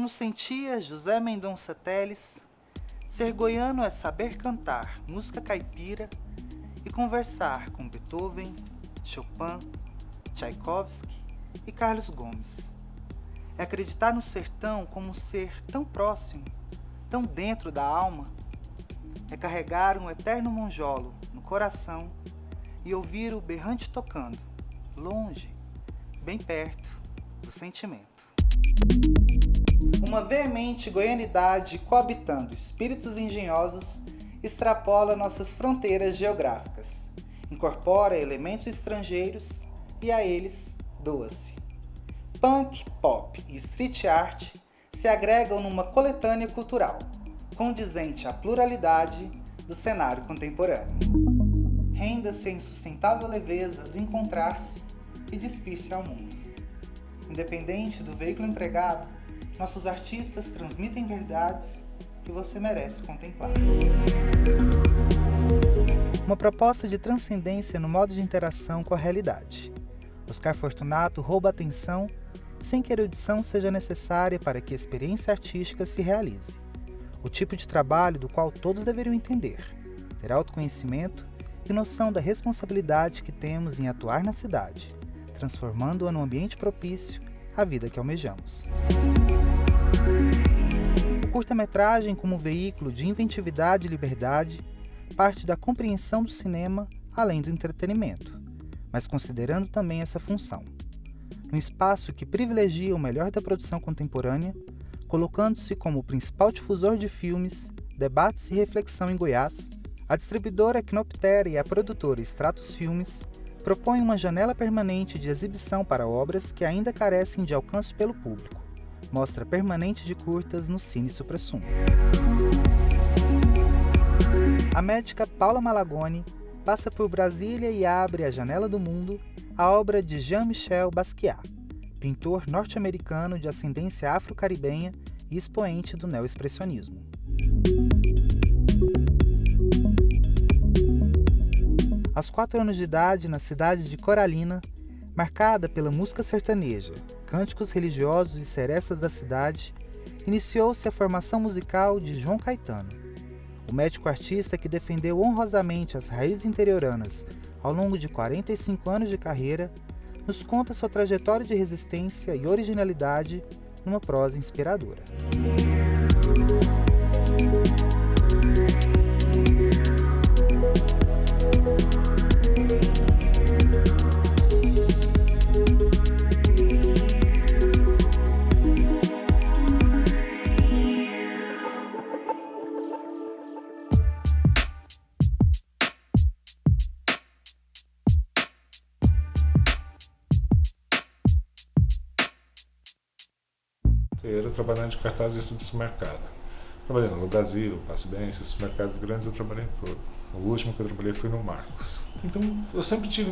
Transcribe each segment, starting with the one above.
Como sentia José Mendonça Teles, ser goiano é saber cantar música caipira e conversar com Beethoven, Chopin, Tchaikovsky e Carlos Gomes. É acreditar no sertão como um ser tão próximo, tão dentro da alma. É carregar um eterno monjolo no coração e ouvir o berrante tocando, longe, bem perto do sentimento. Uma veemente goianidade coabitando espíritos engenhosos extrapola nossas fronteiras geográficas, incorpora elementos estrangeiros e a eles doa-se. Punk, pop e street art se agregam numa coletânea cultural, condizente à pluralidade do cenário contemporâneo. Renda-se a insustentável leveza do encontrar-se e despir-se ao mundo. Independente do veículo empregado, nossos artistas transmitem verdades que você merece contemplar. Uma proposta de transcendência no modo de interação com a realidade. Oscar Fortunato rouba a atenção sem que a erudição seja necessária para que a experiência artística se realize. O tipo de trabalho do qual todos deveriam entender, ter autoconhecimento e noção da responsabilidade que temos em atuar na cidade, transformando-a num ambiente propício à vida que almejamos. O curta-metragem como veículo de inventividade e liberdade parte da compreensão do cinema além do entretenimento, mas considerando também essa função. Num espaço que privilegia o melhor da produção contemporânea, colocando-se como o principal difusor de filmes, debates e reflexão em Goiás, a distribuidora Quinoptera e a produtora Stratos Filmes propõem uma janela permanente de exibição para obras que ainda carecem de alcance pelo público, mostra permanente de curtas no Cine Suprassumo. A médica Paula Malagoni passa por Brasília e abre a janela do mundo a obra de Jean-Michel Basquiat, pintor norte-americano de ascendência afro-caribenha e expoente do neoexpressionismo. Aos 4 anos de idade, na cidade de Coralina, marcada pela música sertaneja, cânticos religiosos e serestas da cidade, iniciou-se a formação musical de João Caetano. O médico artista que defendeu honrosamente as raízes interioranas ao longo de 45 anos de carreira, nos conta sua trajetória de resistência e originalidade numa prosa inspiradora. Eu era trabalhando de cartazista de supermercado. Trabalhei no Brasil, Passo Bem, esses supermercados grandes eu trabalhei em todos. O último que eu trabalhei foi no Marcos. Então eu sempre tive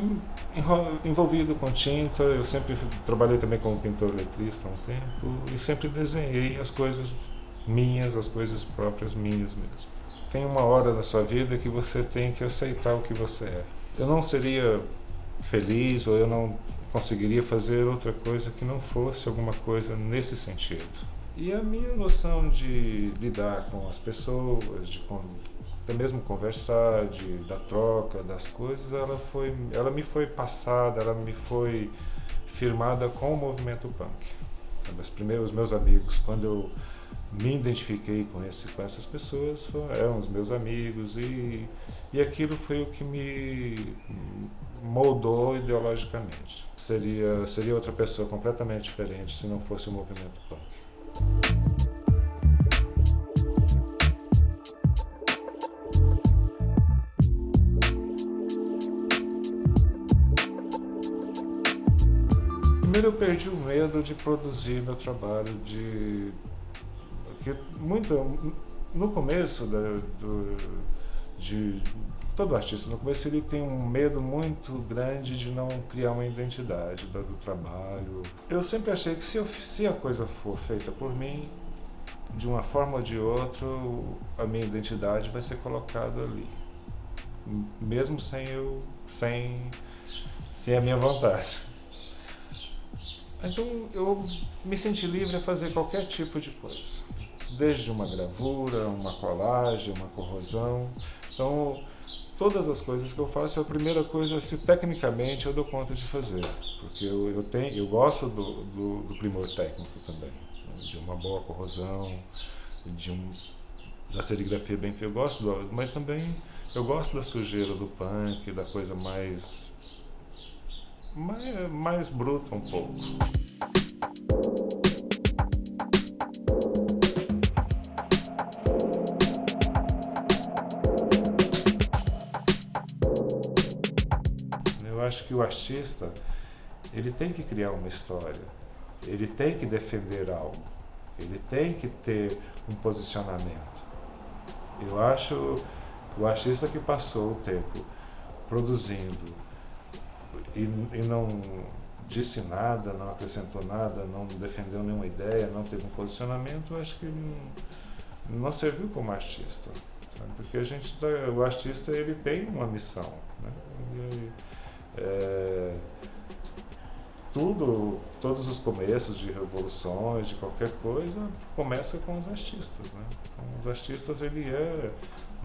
envolvido com tinta, eu sempre trabalhei também como pintor letrista há um tempo e sempre desenhei as coisas minhas, as coisas próprias minhas mesmo. Tem uma hora da sua vida que você tem que aceitar o que você é. Eu não seria feliz ou eu não conseguiria fazer outra coisa que não fosse alguma coisa nesse sentido. E a minha noção de lidar com as pessoas, até mesmo conversar, da troca das coisas, ela me foi passada, ela me foi firmada com o movimento punk. Os meus amigos, quando eu me identifiquei com essas pessoas, eram os meus amigos e aquilo foi o que me moldou ideologicamente. Seria outra pessoa completamente diferente se não fosse o movimento punk. Primeiro eu perdi o medo de produzir meu trabalho, no começo de todo artista, no começo ele tem um medo muito grande de não criar uma identidade do trabalho. Eu sempre achei que se a coisa for feita por mim, de uma forma ou de outra, a minha identidade vai ser colocada ali, mesmo sem a minha vontade. Então eu me senti livre a fazer qualquer tipo de coisa, desde uma gravura, uma colagem, uma corrosão. Então todas as coisas que eu faço, a primeira coisa é se tecnicamente eu dou conta de fazer, porque eu gosto do primor técnico também, né? De uma boa corrosão, da serigrafia bem feita, eu gosto mas também eu gosto da sujeira do punk, da coisa mais bruta um pouco. Eu acho que o artista, ele tem que criar uma história, ele tem que defender algo, ele tem que ter um posicionamento. Eu acho o artista que passou o tempo produzindo e não disse nada, não acrescentou nada, não defendeu nenhuma ideia, não teve um posicionamento, eu acho que não serviu como artista. Sabe? Porque o artista, ele tem uma missão, né? Todos os começos de revoluções, de qualquer coisa, começa com os artistas, né? Então, os artistas,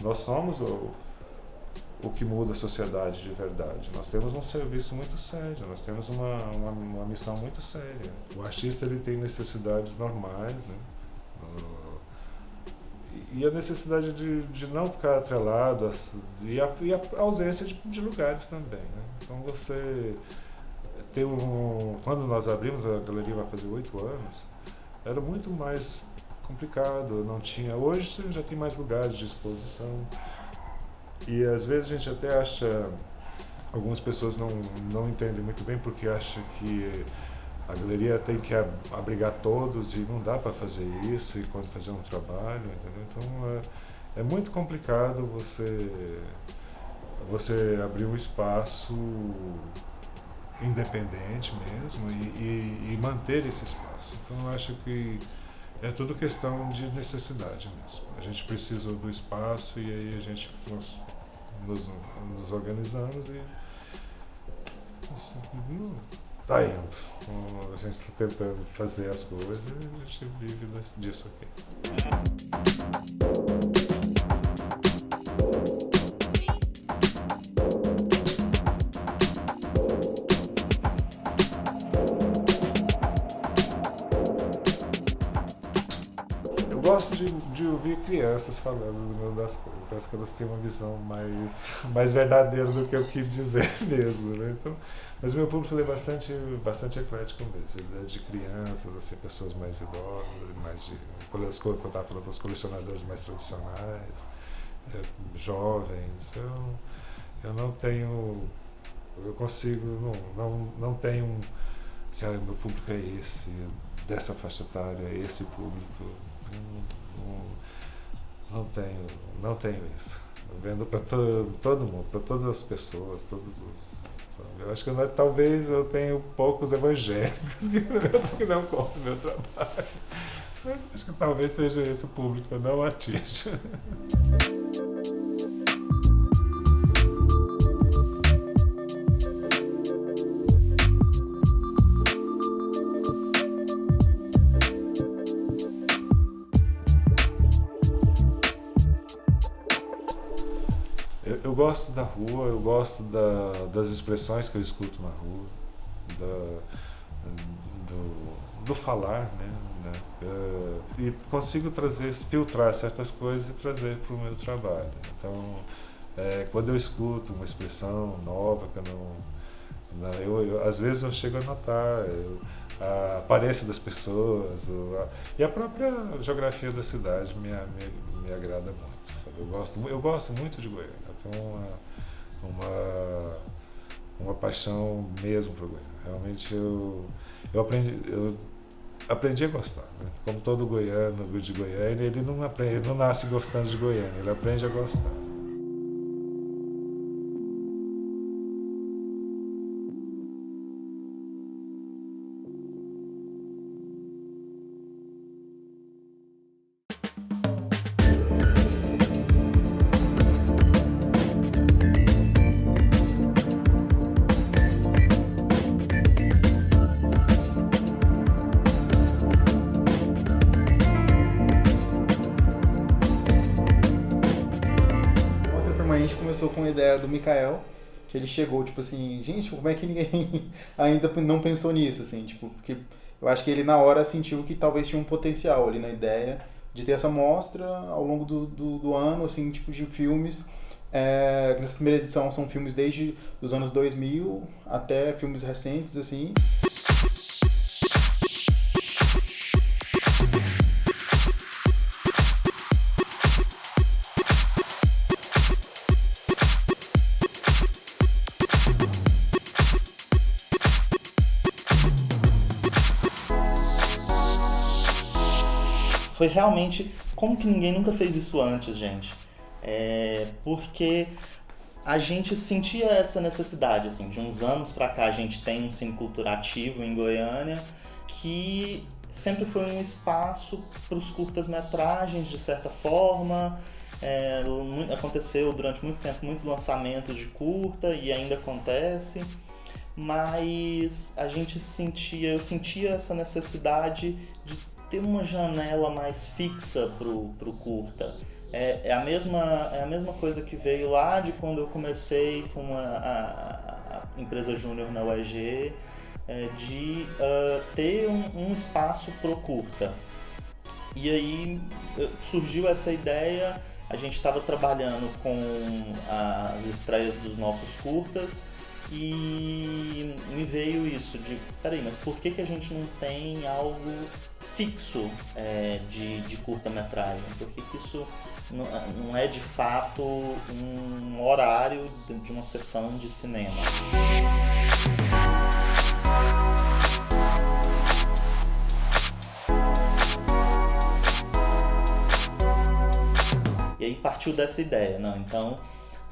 nós somos o que muda a sociedade de verdade. Nós temos um serviço muito sério, nós temos uma missão muito séria. O artista, ele tem necessidades normais, né? E a necessidade de não ficar atrelado, e a ausência de lugares também, né? Então você tem quando nós abrimos, a galeria vai fazer 8 anos, era muito mais complicado, não tinha. Hoje você já tem mais lugares de exposição. E às vezes a gente até acha, algumas pessoas não entendem muito bem porque acham que a galeria tem que abrigar todos e não dá para fazer isso e quando fazer um trabalho, entendeu? Então é muito complicado você abrir um espaço independente mesmo e manter esse espaço. Então eu acho que é tudo questão de necessidade mesmo. A gente precisa do espaço e aí a gente nos organizamos e tá indo. A gente está tentando fazer as coisas e a gente vive disso aqui. Eu gosto de ouvir crianças falando das coisas. Parece que elas têm uma visão mais verdadeira do que eu quis dizer mesmo, né? Então, mas o meu público é bastante eclético mesmo. Ele é de crianças, assim, pessoas mais idosas, quando eu estava falando para os colecionadores mais tradicionais, jovens. Eu não tenho, eu consigo, não tenho, assim, meu público é esse, dessa faixa etária, esse público. Não tenho isso. Eu vendo para todo mundo, para todas as pessoas, sabe? Eu acho que talvez eu tenha poucos evangélicos que não compram meu trabalho. Eu acho que talvez seja esse o público que eu não atinjo. Eu gosto da rua, eu gosto das expressões que eu escuto na rua, do falar, né? E consigo filtrar certas coisas e trazer para o meu trabalho. Então, quando eu escuto uma expressão nova, que às vezes eu chego a notar a aparência das pessoas, e a própria geografia da cidade me agrada muito. Eu gosto muito de Goiânia, eu tenho uma paixão mesmo por Goiânia. Realmente eu aprendi a gostar, né? Como todo goiano de Goiânia, ele não nasce gostando de Goiânia, ele aprende a gostar. particularmente começou com a ideia do Mikael, que ele chegou, tipo assim, gente, como é que ninguém ainda não pensou nisso, assim, tipo, porque eu acho que ele na hora sentiu que talvez tinha um potencial ali na ideia de ter essa mostra ao longo do ano, assim, tipo de filmes. Nessa primeira edição são filmes desde os anos 2000 até filmes recentes, assim. Foi realmente como que ninguém nunca fez isso antes, gente. Porque a gente sentia essa necessidade, assim, de uns anos pra cá a gente tem um Cine Cultura ativo em Goiânia, que sempre foi um espaço para os curtas-metragens, de certa forma. Aconteceu durante muito tempo muitos lançamentos de curta e ainda acontece, mas eu sentia essa necessidade de ter uma janela mais fixa pro curta. É a mesma coisa que veio lá de quando eu comecei com a empresa júnior na UEG, de ter um espaço pro curta. E aí surgiu essa ideia, a gente estava trabalhando com as estreias dos nossos curtas e me veio isso de, peraí, mas por que a gente não tem algo fixo de curta-metragem? Por que isso não é de fato um horário de uma sessão de cinema? E aí partiu dessa ideia, não, então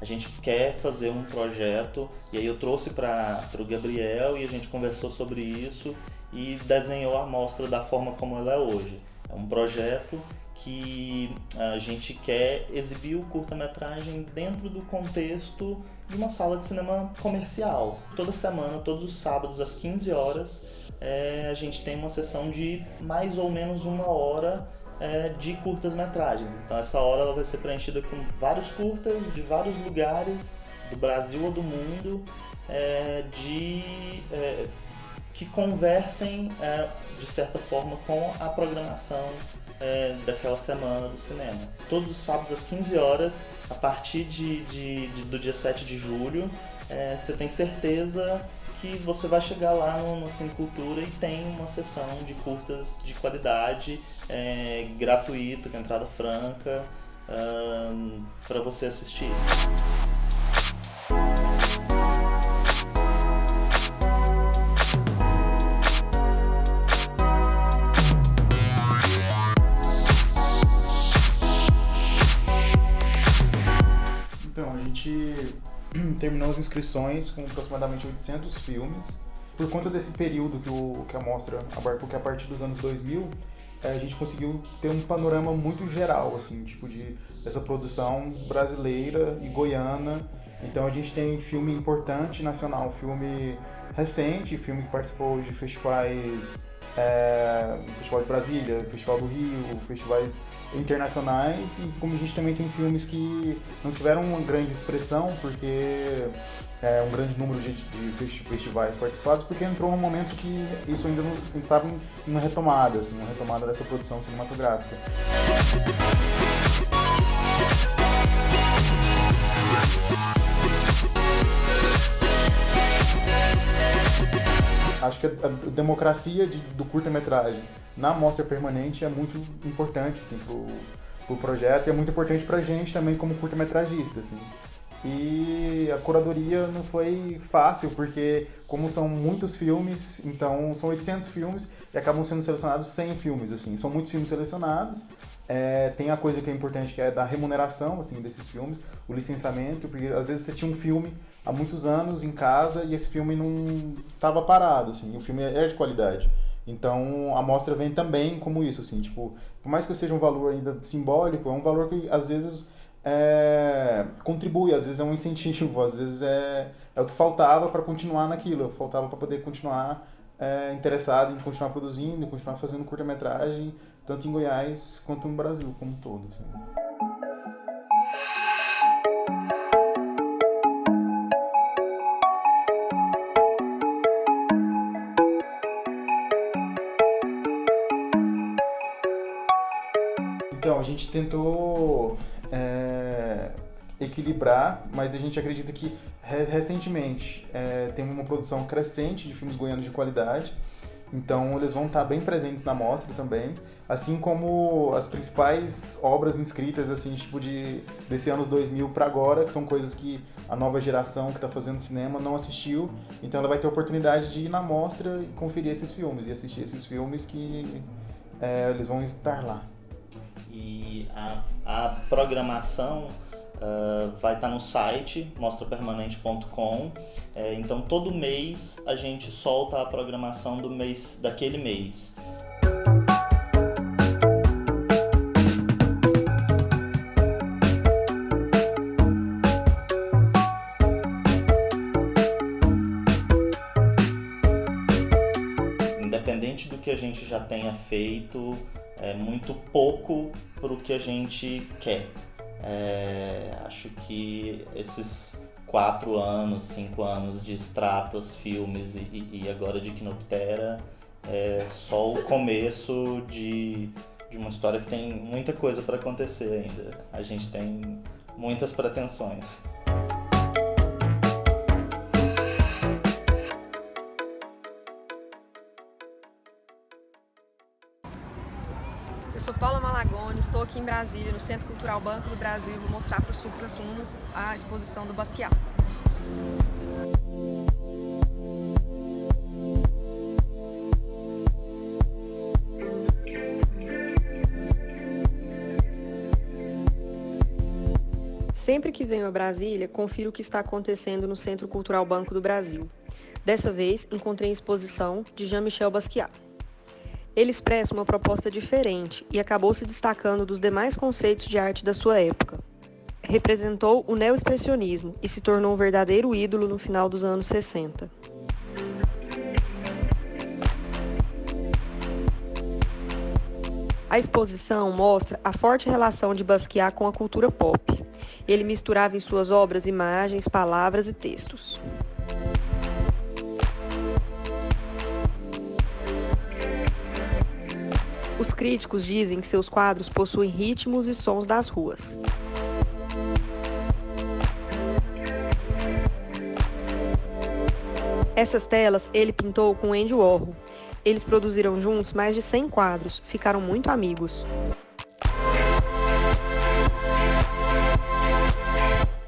a gente quer fazer um projeto, e aí eu trouxe para o Gabriel e a gente conversou sobre isso e desenhou a mostra da forma como ela é hoje. É um projeto que a gente quer exibir o curta-metragem dentro do contexto de uma sala de cinema comercial. Toda semana, todos os sábados, às 15 horas, a gente tem uma sessão de mais ou menos 1 hora de curtas-metragens. Então essa hora ela vai ser preenchida com vários curtas de vários lugares do Brasil ou do mundo, que conversem de certa forma com a programação daquela semana do cinema. Todos os sábados às 15 horas, a partir do dia 7 de julho, você tem certeza que você vai chegar lá no Cine Cultura e tem uma sessão de curtas de qualidade, gratuita, com entrada franca, para você assistir. Então, a gente terminou as inscrições com aproximadamente 800 filmes. Por conta desse período que a mostra abarcou, que é a partir dos anos 2000, a gente conseguiu ter um panorama muito geral, assim, tipo dessa produção brasileira e goiana. Então a gente tem filme importante nacional, filme recente, filme que participou de festivais, Festival de Brasília, Festival do Rio, festivais internacionais, e como a gente também tem filmes que não tiveram uma grande expressão, porque um grande número de festivais participados, porque entrou num momento que isso ainda não estava em uma retomada, assim, uma retomada dessa produção cinematográfica. Acho que a democracia do curta-metragem na mostra permanente é muito importante, assim, pro projeto, e é muito importante pra gente também como curta-metragista, assim. E a curadoria não foi fácil, porque como são muitos filmes, então são 800 filmes e acabam sendo selecionados 100 filmes, assim. São muitos filmes selecionados. Tem a coisa que é importante, que é da remuneração, assim, desses filmes, o licenciamento, porque às vezes você tinha um filme há muitos anos em casa e esse filme não estava parado, assim, e o filme é de qualidade. Então a mostra vem também como isso, assim, tipo, por mais que seja um valor ainda simbólico, é um valor que às vezes contribui, às vezes é um incentivo, às vezes é o que faltava para continuar naquilo, faltava para poder continuar interessado em continuar produzindo, continuar fazendo curta-metragem, tanto em Goiás quanto no Brasil como um todo, assim. a gente tentou equilibrar, mas a gente acredita que recentemente tem uma produção crescente de filmes goianos de qualidade, então eles vão estar bem presentes na mostra também, assim como as principais obras inscritas, assim, tipo desse anos 2000 para agora, que são coisas que a nova geração que está fazendo cinema não assistiu, então ela vai ter a oportunidade de ir na mostra e conferir esses filmes, e assistir esses filmes que eles vão estar lá. E a programação vai estar no site mostrapermanente.com. Então todo mês a gente solta a programação daquele mês. Independente do que a gente já tenha feito, é muito pouco para o que a gente quer. Acho que esses 4 anos, 5 anos de Stratos, filmes e agora de Quinoptera é só o começo de uma história que tem muita coisa para acontecer ainda. A gente tem muitas pretensões. Eu sou Paula Malagoni, estou aqui em Brasília, no Centro Cultural Banco do Brasil, e vou mostrar para o Supra-Sumo a exposição do Basquiat. Sempre que venho a Brasília, confiro o que está acontecendo no Centro Cultural Banco do Brasil. Dessa vez, encontrei a exposição de Jean-Michel Basquiat. Ele expressa uma proposta diferente e acabou se destacando dos demais conceitos de arte da sua época. Representou o neo-expressionismo e se tornou um verdadeiro ídolo no final dos anos 60. A exposição mostra a forte relação de Basquiat com a cultura pop. Ele misturava em suas obras imagens, palavras e textos. Os críticos dizem que seus quadros possuem ritmos e sons das ruas. Essas telas ele pintou com Andy Warhol. Eles produziram juntos mais de 100 quadros, ficaram muito amigos.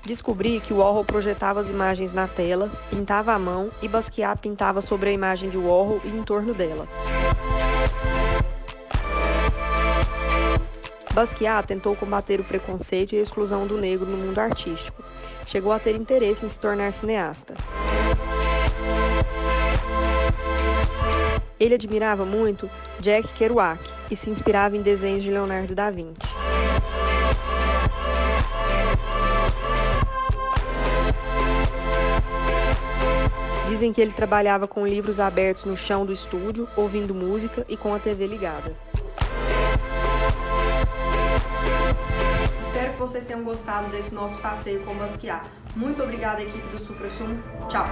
Descobri que Warhol projetava as imagens na tela, pintava à mão e Basquiat pintava sobre a imagem de Warhol e em torno dela. Basquiat tentou combater o preconceito e a exclusão do negro no mundo artístico. Chegou a ter interesse em se tornar cineasta. Ele admirava muito Jack Kerouac e se inspirava em desenhos de Leonardo da Vinci. Dizem que ele trabalhava com livros abertos no chão do estúdio, ouvindo música e com a TV ligada. Espero que vocês tenham gostado desse nosso passeio com Basquiat. Muito obrigada, equipe do Supra-Sumo. Tchau!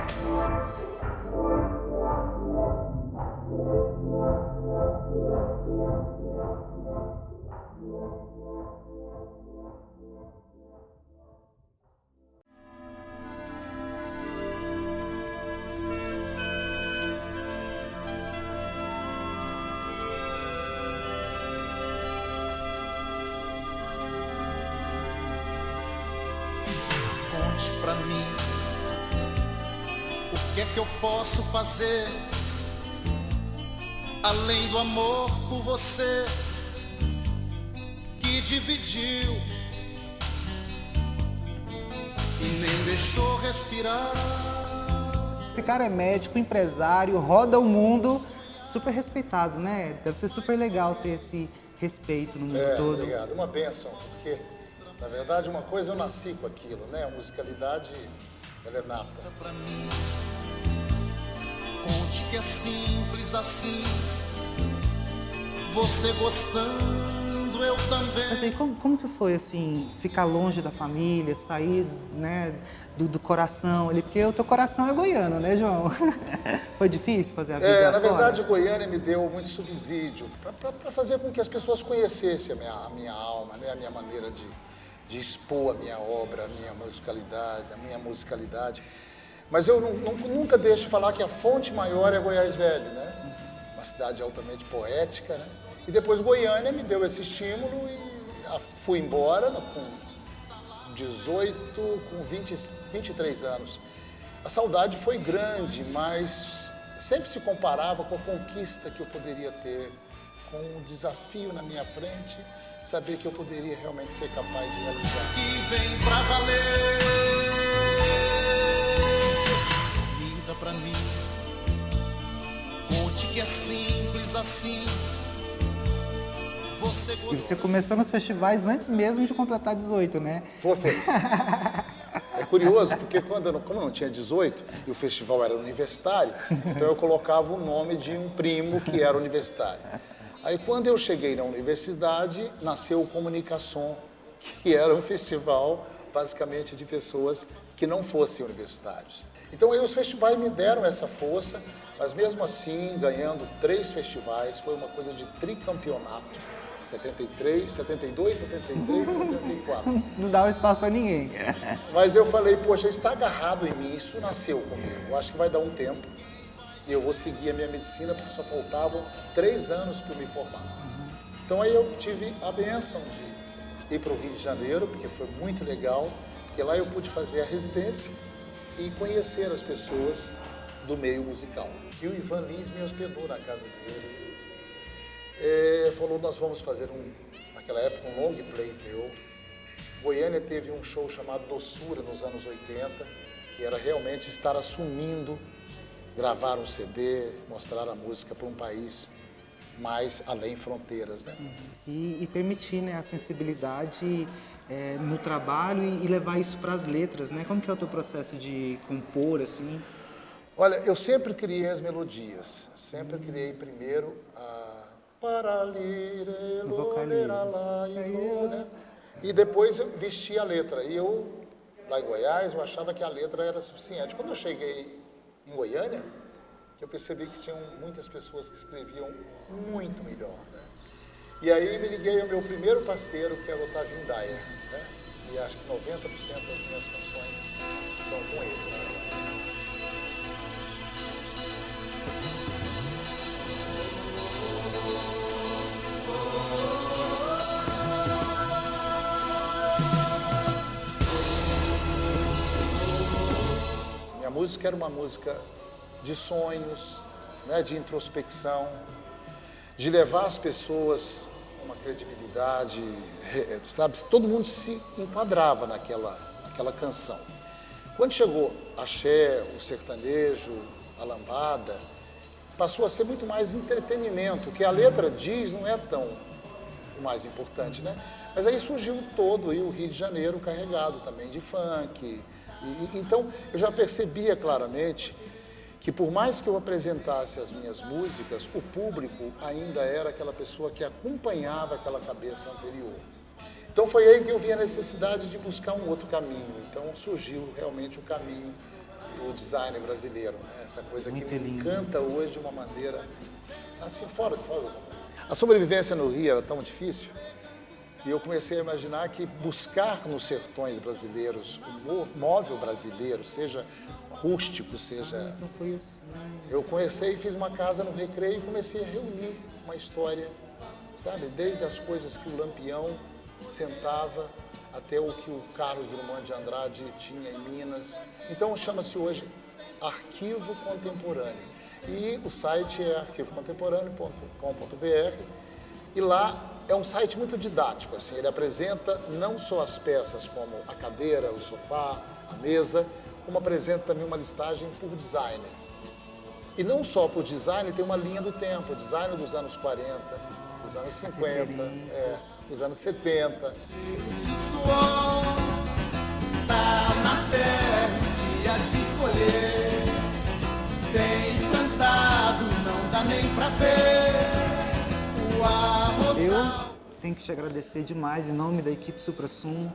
Conte pra mim o que é que eu posso fazer além do amor por você que dividiu e nem deixou respirar. Esse cara é médico, empresário, roda o mundo, super respeitado, né? Deve ser super legal ter esse respeito no mundo todo. Obrigado. Uma bênção, porque, na verdade, uma coisa eu nasci com aquilo, né? A musicalidade, ela é nata. Pra mim, conte que é simples assim, você gostando quando eu também. Mas aí, como que foi, assim, ficar longe da família, sair, né, do coração ali? Porque o teu coração é goiano, né, João? Foi difícil fazer a vida Na fora? verdade, Goiânia me deu muito subsídio para fazer com que as pessoas conhecessem a minha alma, né? A minha maneira de expor a minha obra, a minha musicalidade. Mas eu nunca deixo de falar que a fonte maior é Goiás Velho, né? Uma cidade altamente poética, né? E depois Goiânia me deu esse estímulo e fui embora com 18, com 23 anos. A saudade foi grande, mas sempre se comparava com a conquista que eu poderia ter, com o desafio na minha frente, saber que eu poderia realmente ser capaz de realizar. Que vem pra valer. Minta pra mim. Conte que é simples assim. E você começou nos festivais antes mesmo de completar 18, né? Foi. É curioso, porque como eu não tinha 18 e o festival era universitário, então eu colocava o nome de um primo que era universitário. Aí quando eu cheguei na universidade, nasceu o Comunicação, que era um festival basicamente de pessoas que não fossem universitários. Então aí os festivais me deram essa força, mas mesmo assim, ganhando 3 festivais, foi uma coisa de tricampeonato. 73, 72, 73, 74. Não dava espaço para ninguém. Mas eu falei, poxa, está agarrado em mim, isso nasceu comigo. Eu acho que vai dar um tempo e eu vou seguir a minha medicina, porque só faltavam 3 anos para me formar. Então aí eu tive a bênção de ir para o Rio de Janeiro, porque foi muito legal, porque lá eu pude fazer a residência e conhecer as pessoas do meio musical. E o Ivan Lins me hospedou na casa dele. Falou, nós vamos fazer naquela época, um long play teu. Goiânia teve um show chamado Doçura nos anos 80, que era realmente estar assumindo, gravar um CD, mostrar a música para um país mais além fronteiras, né? E permitir, né, a sensibilidade no trabalho e levar isso para as letras, né? Como que é o teu processo de compor, assim? Olha, eu sempre criei as melodias, sempre criei primeiro né? E depois eu vesti a letra. E eu, lá em Goiás, eu achava que a letra era suficiente. Quando eu cheguei em Goiânia, eu percebi que tinham muitas pessoas que escreviam muito melhor, né? E aí me liguei ao meu primeiro parceiro, que é o Otávio Indaia, né? E acho que 90% das minhas canções são com ele, né? Minha música era uma música de sonhos, né, de introspecção, de levar as pessoas com uma credibilidade, sabe? Todo mundo se enquadrava naquela canção. Quando chegou axé, o sertanejo, a lambada, passou a ser muito mais entretenimento. O que a letra diz não é tão o mais importante, né? Mas aí surgiu todo o Rio de Janeiro carregado também de funk. Então eu já percebia claramente que por mais que eu apresentasse as minhas músicas, o público ainda era aquela pessoa que acompanhava aquela cabeça anterior. Então foi aí que eu vi a necessidade de buscar um outro caminho. Então surgiu realmente o caminho do design brasileiro, né? Essa coisa que me encanta hoje de uma maneira assim, fora. A sobrevivência no Rio era tão difícil e eu comecei a imaginar que buscar nos sertões brasileiros o móvel brasileiro, seja rústico, seja... Então foi assim. Eu comecei e fiz uma casa no Recreio e comecei a reunir uma história, sabe? Desde as coisas que o Lampião sentava até o que o Carlos Drummond de Andrade tinha em Minas. Então chama-se hoje Arquivo Contemporâneo. E o site é arquivocontemporâneo.com.br e lá é um site muito didático, assim, ele apresenta não só as peças como a cadeira, o sofá, a mesa, como apresenta também uma listagem por designer. E não só por design, tem uma linha do tempo, design dos anos 40, dos anos 50, dos anos 70. De suor, tá na terra, dia de colher. Tem plantado, não dá nem pra ver o arrozal. tenho que te agradecer demais em nome da equipe Suprassumo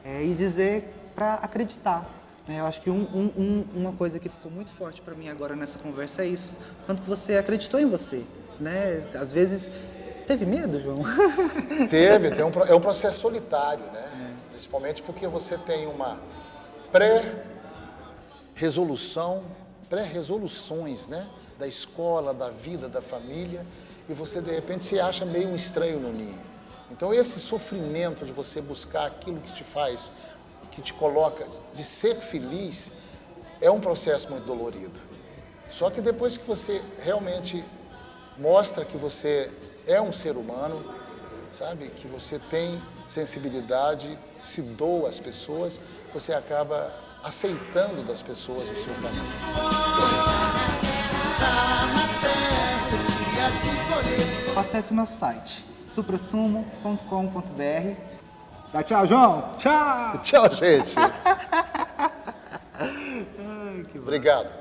e dizer para acreditar. Né? Eu acho que uma coisa que ficou muito forte para mim agora nessa conversa é isso. Quanto que você acreditou em você. Né? Às vezes... Teve medo, João? É um processo solitário, né? Principalmente porque você tem uma pré-resoluções, né? Da escola, da vida, da família, e você de repente se acha meio um estranho no ninho. Então esse sofrimento de você buscar aquilo que te faz, que te coloca, de ser feliz, é um processo muito dolorido. Só que depois que você realmente mostra que você é um ser humano, sabe? Que você tem sensibilidade, se doa às pessoas, você acaba aceitando das pessoas o seu caminho. Acesse nosso site, suprassumo.com.br. Dá tchau, João! Tchau! Tchau, gente! Ai, que Obrigado.